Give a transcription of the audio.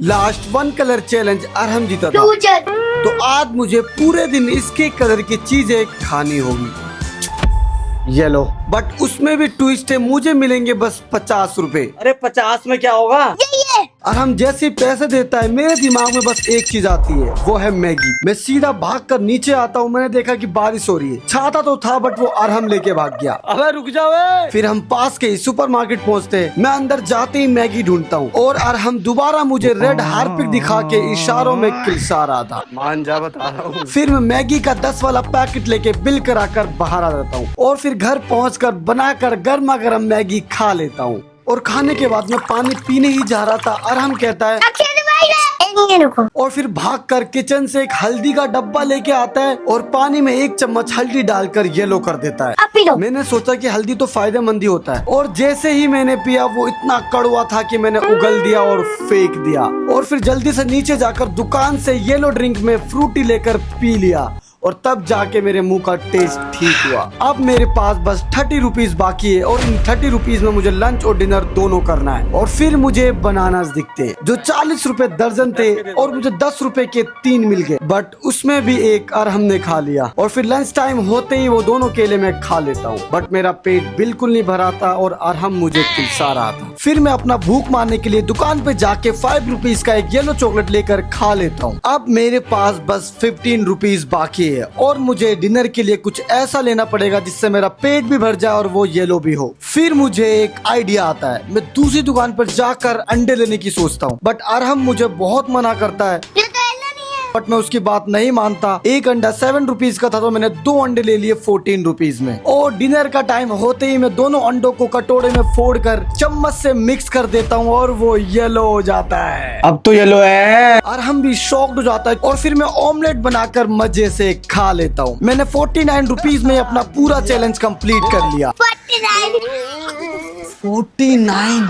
Last one colour challenge Arham जीता था, तो आज मुझे पूरे दिन इसके कलर की चीजें खानी होगी। येलो, बट उसमें भी ट्विस्ट है, मुझे मिलेंगे बस 50 रुपए। अरे 50 में क्या होगा? अरहम जैसे पैसे देता है मेरे दिमाग में बस एक चीज आती है, वो है मैगी। मैं सीधा भाग कर नीचे आता हूँ, मैंने देखा कि बारिश हो रही है। छाता तो था बट वो अरहम लेके भाग गया। अबे रुक जाओ। फिर हम पास के सुपरमार्केट पहुँचते हैं। मैं अंदर जाते ही मैगी ढूंढता हूँ और अरहम दोबारा मुझे रेड हार्पिक दिखा के इशारों में किलसा रहा था। मान जा, बता रहा हूँ। फिर मैं मैगी का 10 वाला पैकेट लेके बिल कराकर बाहर आ जाता हूँ और फिर घर पहुँचकर बनाकर गर्मा गर्म मैगी खा लेता हूँ। और खाने के बाद मैं पानी पीने ही जा रहा था, अरहम कहता है और फिर भागकर किचन से एक हल्दी का डब्बा लेके आता है और पानी में 1 चम्मच हल्दी डालकर येलो कर देता है। मैंने सोचा कि हल्दी तो फायदेमंद ही होता है, और जैसे ही मैंने पिया वो इतना कड़वा था कि मैंने उगल दिया और फेंक दिया। और फिर जल्दी से नीचे जाकर दुकान से येलो ड्रिंक में फ्रूटी लेकर पी लिया और तब जाके मेरे मुंह का टेस्ट ठीक हुआ। अब मेरे पास बस 30 रुपीज बाकी है और इन 30 रुपीज में मुझे लंच और डिनर दोनों करना है। और फिर मुझे बनानास दिखते जो 40 रुपए दर्जन थे और मुझे 10 रुपए के 3 मिल गए, बट उसमें भी एक अरहम ने खा लिया। और फिर लंच टाइम होते ही वो दोनों केले मैं खा लेता हूँ, बट मेरा पेट बिल्कुल नहीं भरा था और अरहम मुझे किलसा रहा था। फिर मैं अपना भूख मारने के लिए दुकान पे जाके 5 रुपीज का एक येलो चॉकलेट लेकर खा लेता हूँ। अब मेरे पास बस 15 रुपीज बाकी है और मुझे डिनर के लिए कुछ ऐसा लेना पड़ेगा जिससे मेरा पेट भी भर जाए और वो येलो भी हो। फिर मुझे एक आइडिया आता है, मैं दूसरी दुकान पर जाकर अंडे लेने की सोचता हूँ, बट अरहम मुझे बहुत मना करता है, बट मैं उसकी बात नहीं मानता। एक अंडा 7 रुपीज का था तो मैंने 2 अंडे ले लिए 14 रुपीज में। और डिनर का टाइम होते ही मैं दोनों अंडों को कटोरे में फोड़कर चम्मच से मिक्स कर देता हूँ और वो येलो हो जाता है। अब तो येलो है। अरहम भी शॉक्ड हो जाता है और फिर मैं ऑमलेट बनाकर मजे से खा लेता हूँ। मैंने 49 रुपीज में अपना पूरा चैलेंज कंप्लीट कर लिया। 49